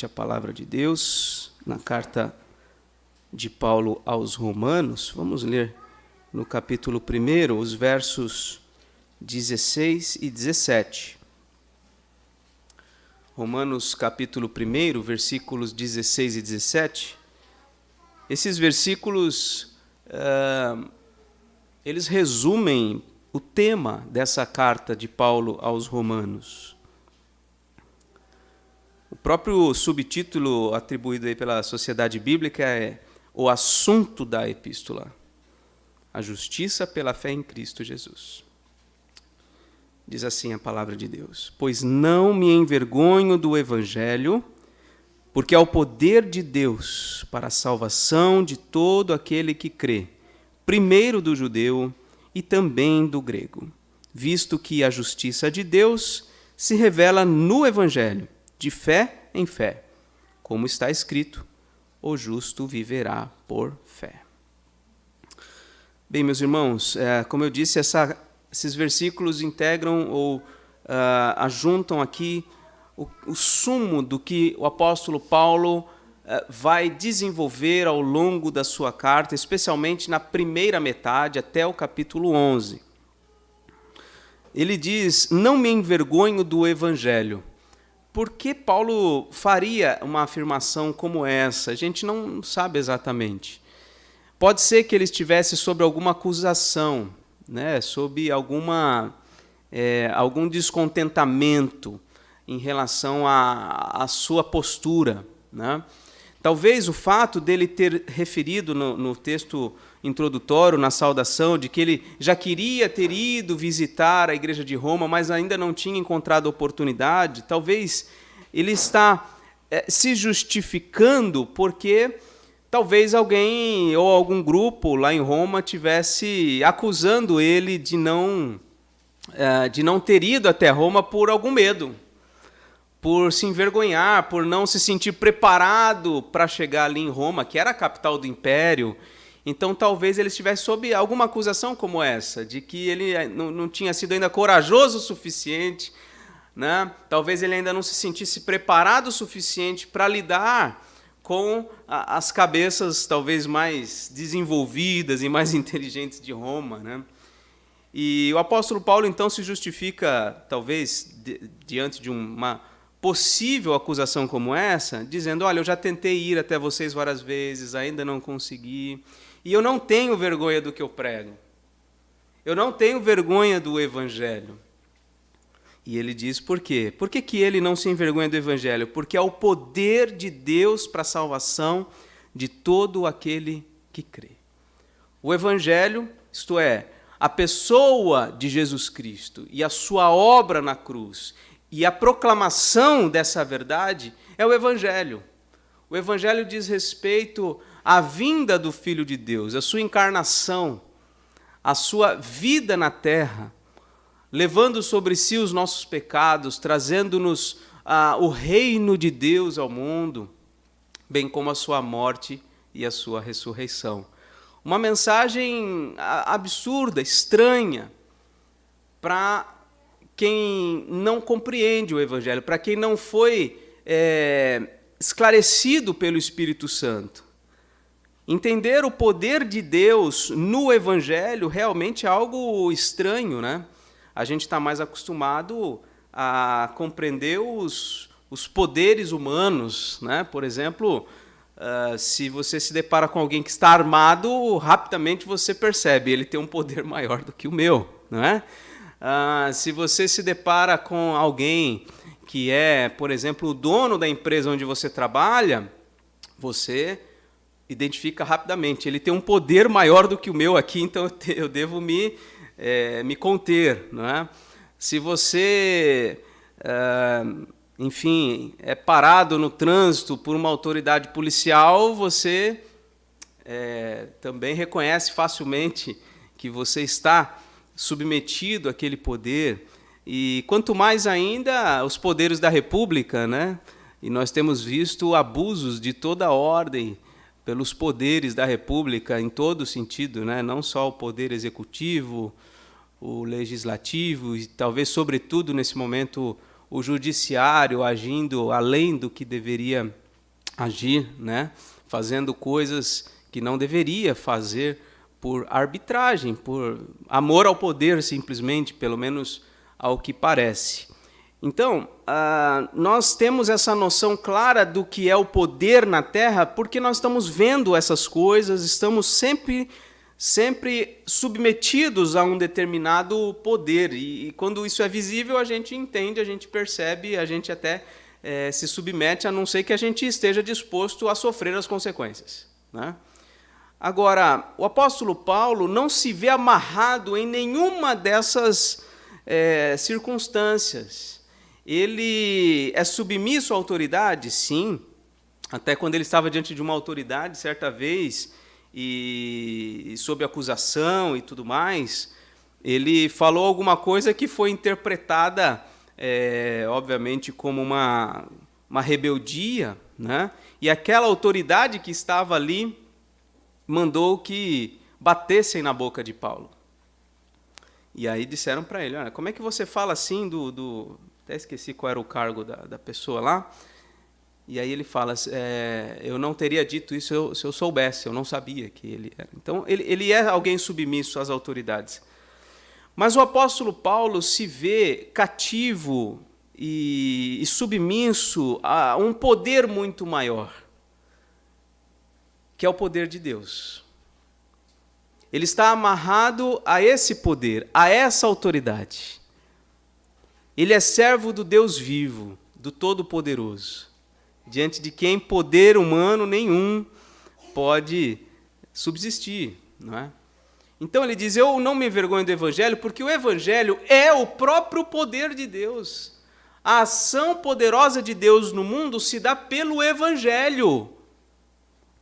a palavra de Deus na carta de Paulo aos Romanos. Vamos ler no capítulo 1, os versos 16 e 17. Romanos capítulo 1, versículos 16 e 17. Esses versículos, eles resumem o tema dessa carta de Paulo aos Romanos. O próprio subtítulo atribuído aí pela Sociedade Bíblica é o assunto da epístola: a justiça pela fé em Cristo Jesus. Diz assim a palavra de Deus: pois não me envergonho do Evangelho, porque é o poder de Deus para a salvação de todo aquele que crê, primeiro do judeu e também do grego, visto que a justiça de Deus se revela no Evangelho, de fé em fé, como está escrito: o justo viverá por fé. Bem, meus irmãos, como eu disse, esses versículos integram ou ajuntam aqui o sumo do que o apóstolo Paulo vai desenvolver ao longo da sua carta, especialmente na primeira metade, até o capítulo 11. Ele diz: não me envergonho do Evangelho. Por que Paulo faria uma afirmação como essa? A gente não sabe exatamente. Pode ser que ele estivesse sob alguma acusação, né, sob algum descontentamento em relação à sua postura, né? Talvez o fato dele ter referido no texto introdutório, na saudação, de que ele já queria ter ido visitar a igreja de Roma, mas ainda não tinha encontrado oportunidade, talvez ele está se justificando porque talvez alguém ou algum grupo lá em Roma tivesse acusando ele de não ter ido até Roma por algum medo, por se envergonhar, por não se sentir preparado para chegar ali em Roma, que era a capital do império. Então, talvez ele estivesse sob alguma acusação como essa, de que ele não tinha sido ainda corajoso o suficiente, né? Talvez ele ainda não se sentisse preparado o suficiente para lidar com as cabeças talvez mais desenvolvidas e mais inteligentes de Roma, né? E o apóstolo Paulo, então, se justifica, talvez, diante de uma possível acusação como essa, dizendo: olha, eu já tentei ir até vocês várias vezes, ainda não consegui, e eu não tenho vergonha do que eu prego. Eu não tenho vergonha do Evangelho. E ele diz por quê? Por que ele não se envergonha do Evangelho? Porque é o poder de Deus para a salvação de todo aquele que crê. O Evangelho, isto é, a pessoa de Jesus Cristo e a sua obra na cruz e a proclamação dessa verdade é o Evangelho. O Evangelho diz respeito à vinda do Filho de Deus, a sua encarnação, a sua vida na terra, levando sobre si os nossos pecados, trazendo-nos o reino de Deus ao mundo, bem como a sua morte e a sua ressurreição. Uma mensagem absurda, estranha, para quem não compreende o Evangelho, para quem não foi esclarecido pelo Espírito Santo. Entender o poder de Deus no Evangelho realmente é algo estranho, né? A gente está mais acostumado a compreender os poderes humanos, né? Por exemplo, se você se depara com alguém que está armado, rapidamente você percebe, ele tem um poder maior do que o meu, não é? Se você se depara com alguém que é, por exemplo, o dono da empresa onde você trabalha, você identifica rapidamente, ele tem um poder maior do que o meu aqui, então eu devo me conter, não é? Se você, enfim, é parado no trânsito por uma autoridade policial, você também reconhece facilmente que você está submetido àquele poder. E quanto mais ainda os poderes da República, né? E nós temos visto abusos de toda ordem pelos poderes da República em todo sentido, né? Não só o poder executivo, o legislativo e talvez, sobretudo, nesse momento, o judiciário agindo além do que deveria agir, né? Fazendo coisas que não deveria fazer por arbitragem, por amor ao poder, simplesmente, pelo menos ao que parece. Então, nós temos essa noção clara do que é o poder na Terra, porque nós estamos vendo essas coisas, estamos sempre submetidos a um determinado poder. E quando isso é visível, a gente entende, a gente percebe, a gente até se submete, a não ser que a gente esteja disposto a sofrer as consequências, né? Agora, o apóstolo Paulo não se vê amarrado em nenhuma dessas circunstâncias. Ele é submisso à autoridade, sim, até quando ele estava diante de uma autoridade, certa vez, e sob acusação e tudo mais, ele falou alguma coisa que foi interpretada, obviamente, como uma rebeldia, né? E aquela autoridade que estava ali mandou que batessem na boca de Paulo. E aí disseram para ele, olha, como é que você fala assim até esqueci qual era o cargo da pessoa lá. E aí ele fala, eu não teria dito isso se eu soubesse, eu não sabia que ele era. Então, ele é alguém submisso às autoridades. Mas o apóstolo Paulo se vê cativo e submisso a um poder muito maior, que é o poder de Deus. Ele está amarrado a esse poder, a essa autoridade. Ele é servo do Deus vivo, do Todo-Poderoso, diante de quem poder humano nenhum pode subsistir, não é? Então ele diz, eu não me envergonho do Evangelho, porque o Evangelho é o próprio poder de Deus. A ação poderosa de Deus no mundo se dá pelo Evangelho.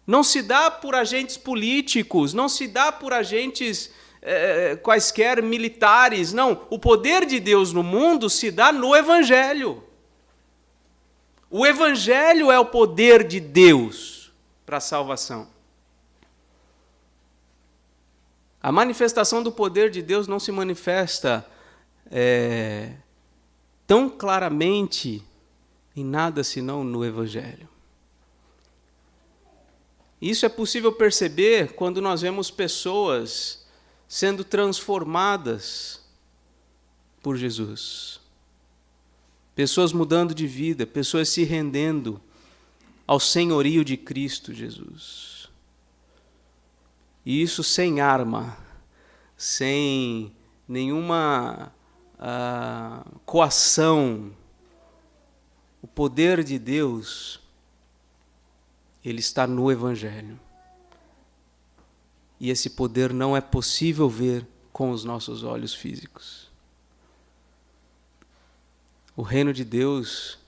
Não se dá por agentes políticos, não se dá por agentes quaisquer militares, não. O poder de Deus no mundo se dá no Evangelho. O Evangelho é o poder de Deus para a salvação. A manifestação do poder de Deus não se manifesta tão claramente em nada senão no Evangelho. Isso é possível perceber quando nós vemos pessoas sendo transformadas por Jesus. Pessoas mudando de vida, pessoas se rendendo ao senhorio de Cristo Jesus. E isso sem arma, sem nenhuma coação. O poder de Deus, ele está no Evangelho. E esse poder não é possível ver com os nossos olhos físicos. O reino de Deus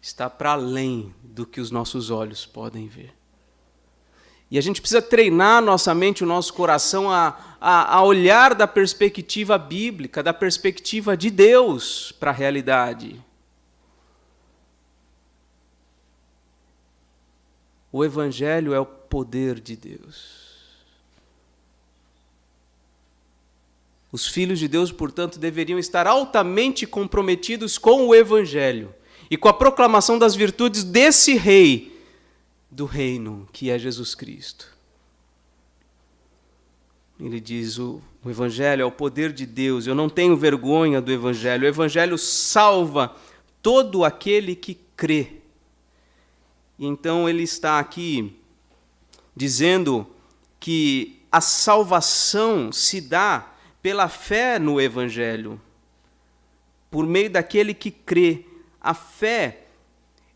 está para além do que os nossos olhos podem ver. E a gente precisa treinar nossa mente, o nosso coração a olhar da perspectiva bíblica, da perspectiva de Deus para a realidade. O Evangelho é o poder de Deus. Os filhos de Deus, portanto, deveriam estar altamente comprometidos com o Evangelho e com a proclamação das virtudes desse Rei do reino, que é Jesus Cristo. Ele diz, o Evangelho é o poder de Deus, eu não tenho vergonha do Evangelho. O Evangelho salva todo aquele que crê. E então ele está aqui dizendo que a salvação se dá pela fé no Evangelho, por meio daquele que crê. A fé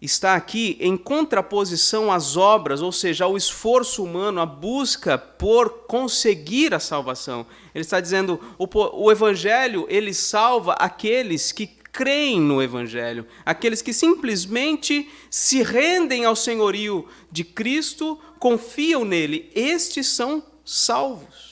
está aqui em contraposição às obras, ou seja, ao esforço humano, a busca por conseguir a salvação. Ele está dizendo, o Evangelho, ele salva aqueles que creem no Evangelho, aqueles que simplesmente se rendem ao senhorio de Cristo, confiam nele. Estes são salvos.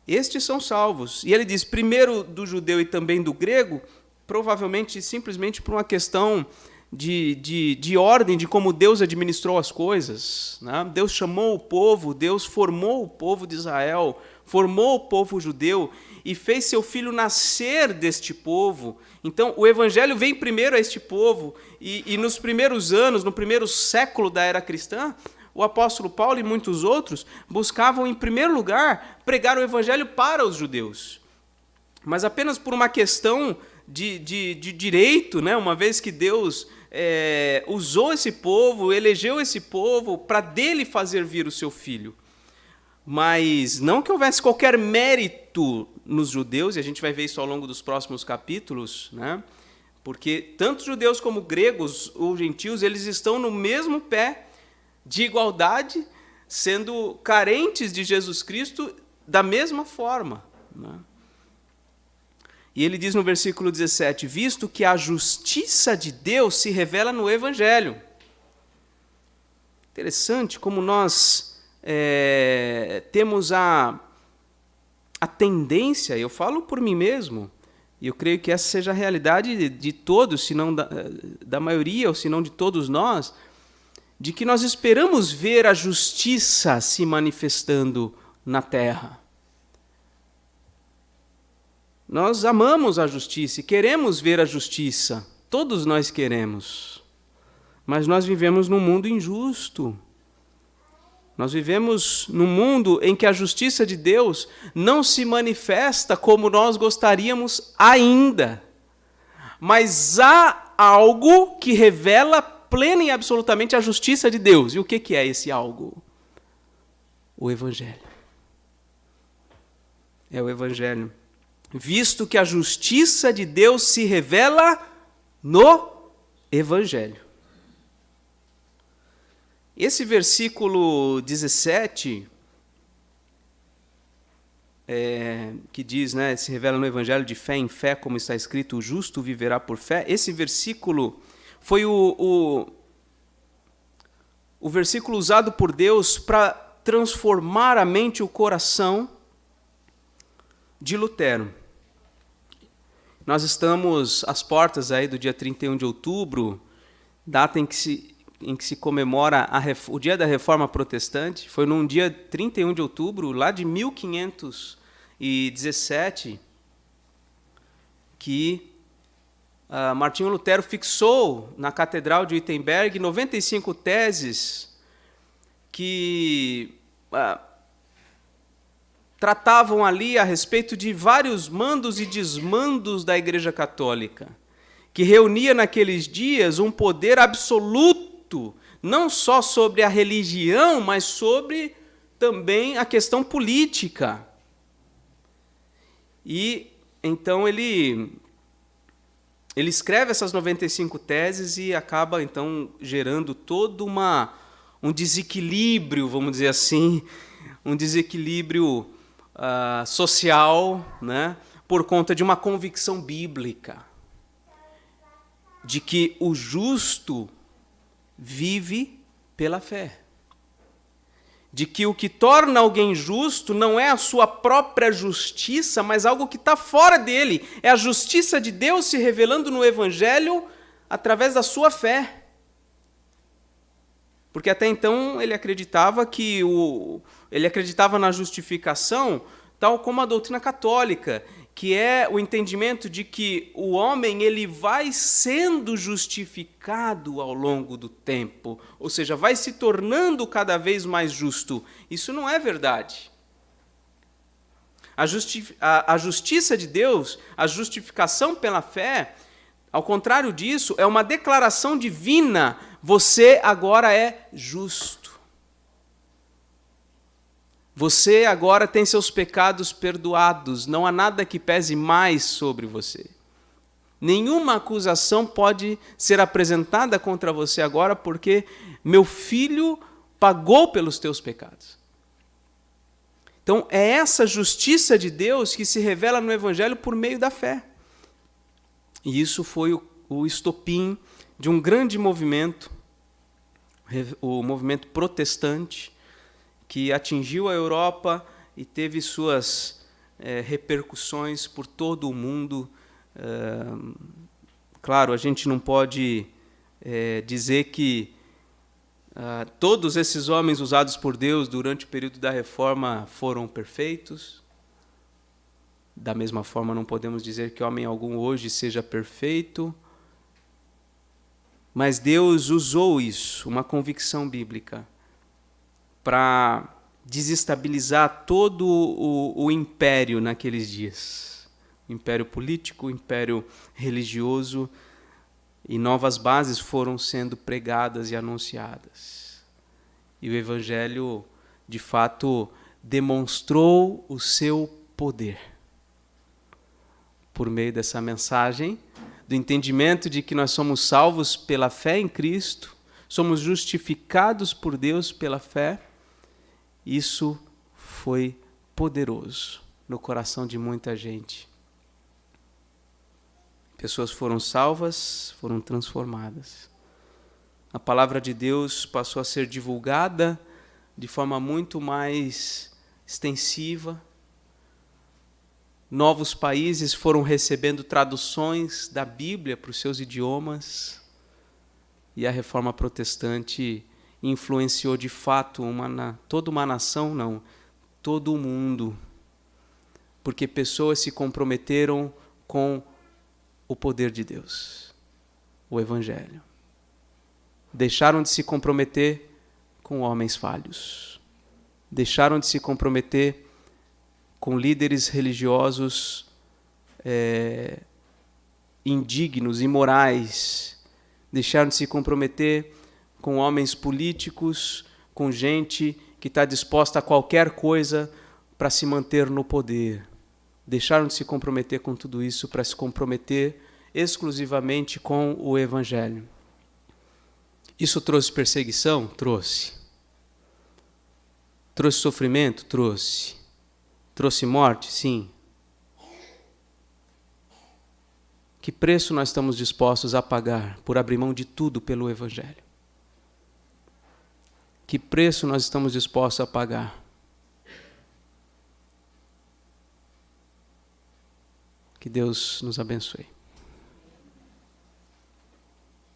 Estes são salvos. E ele diz, primeiro do judeu e também do grego, provavelmente simplesmente por uma questão de ordem, de como Deus administrou as coisas, né? Deus chamou o povo, Deus formou o povo de Israel, formou o povo judeu e fez seu filho nascer deste povo. Então, o evangelho vem primeiro a este povo, e nos primeiros anos, no primeiro século da era cristã, o apóstolo Paulo e muitos outros buscavam, em primeiro lugar, pregar o evangelho para os judeus. Mas apenas por uma questão de direito, né? Uma vez que Deus usou esse povo, elegeu esse povo para dele fazer vir o seu filho. Mas não que houvesse qualquer mérito nos judeus, e a gente vai ver isso ao longo dos próximos capítulos, né? Porque tanto judeus como gregos ou gentios, eles estão no mesmo pé de igualdade, sendo carentes de Jesus Cristo da mesma forma, né? E ele diz no versículo 17, visto que a justiça de Deus se revela no Evangelho. Interessante como nós temos a tendência, eu falo por mim mesmo, e eu creio que essa seja a realidade de todos, se não da maioria, ou se não de todos nós, de que nós esperamos ver a justiça se manifestando na terra. Nós amamos a justiça e queremos ver a justiça. Todos nós queremos. Mas nós vivemos num mundo injusto. Nós vivemos num mundo em que a justiça de Deus não se manifesta como nós gostaríamos ainda. Mas há algo que revela plena e absolutamente a justiça de Deus. E o que é esse algo? O Evangelho. É o Evangelho. Visto que a justiça de Deus se revela no Evangelho. Esse versículo 17, que diz, né, se revela no Evangelho de fé em fé, como está escrito, o justo viverá por fé. Esse versículo foi o versículo usado por Deus para transformar a mente e o coração de Lutero. Nós estamos às portas aí do dia 31 de outubro, data em que se comemora o dia da Reforma Protestante. Foi num dia 31 de outubro, lá de 1517, que Martinho Lutero fixou na Catedral de Wittenberg 95 teses que tratavam ali a respeito de vários mandos e desmandos da Igreja Católica, que reunia naqueles dias um poder absoluto, não só sobre a religião, mas sobre também a questão política. E então ele escreve essas 95 teses e acaba então gerando todo um desequilíbrio, vamos dizer assim, um desequilíbrio social, né, por conta de uma convicção bíblica, de que o justo vive pela fé. De que o que torna alguém justo não é a sua própria justiça, mas algo que está fora dele. É a justiça de Deus se revelando no Evangelho através da sua fé. Porque até então ele acreditava na justificação tal como a doutrina católica, que é o entendimento de que o homem ele vai sendo justificado ao longo do tempo, ou seja, vai se tornando cada vez mais justo. Isso não é verdade. A justiça de Deus, a justificação pela fé, ao contrário disso, é uma declaração divina: você agora é justo. Você agora tem seus pecados perdoados, não há nada que pese mais sobre você. Nenhuma acusação pode ser apresentada contra você agora, porque meu filho pagou pelos teus pecados. Então, é essa justiça de Deus que se revela no Evangelho por meio da fé. E isso foi o estopim de um grande movimento, o movimento protestante, que atingiu a Europa e teve suas repercussões por todo o mundo. Claro, a gente não pode dizer que todos esses homens usados por Deus durante o período da Reforma foram perfeitos. Da mesma forma, não podemos dizer que homem algum hoje seja perfeito. Mas Deus usou isso, uma convicção bíblica, para desestabilizar todo o império naqueles dias. O império político, o império religioso, e novas bases foram sendo pregadas e anunciadas. E o Evangelho, de fato, demonstrou o seu poder. Por meio dessa mensagem, do entendimento de que nós somos salvos pela fé em Cristo, somos justificados por Deus pela fé, isso foi poderoso no coração de muita gente. Pessoas foram salvas, foram transformadas. A palavra de Deus passou a ser divulgada de forma muito mais extensiva. Novos países foram recebendo traduções da Bíblia para os seus idiomas. E a Reforma Protestante influenciou de fato toda uma nação, não, todo o mundo. Porque pessoas se comprometeram com o poder de Deus, o Evangelho. Deixaram de se comprometer com homens falhos. Deixaram de se comprometer com líderes religiosos indignos, imorais. Deixaram de se comprometer com homens políticos, com gente que está disposta a qualquer coisa para se manter no poder. Deixaram de se comprometer com tudo isso para se comprometer exclusivamente com o Evangelho. Isso trouxe perseguição? Trouxe. Trouxe sofrimento? Trouxe. Trouxe morte? Sim. Que preço nós estamos dispostos a pagar por abrir mão de tudo pelo Evangelho? Que preço nós estamos dispostos a pagar? Que Deus nos abençoe.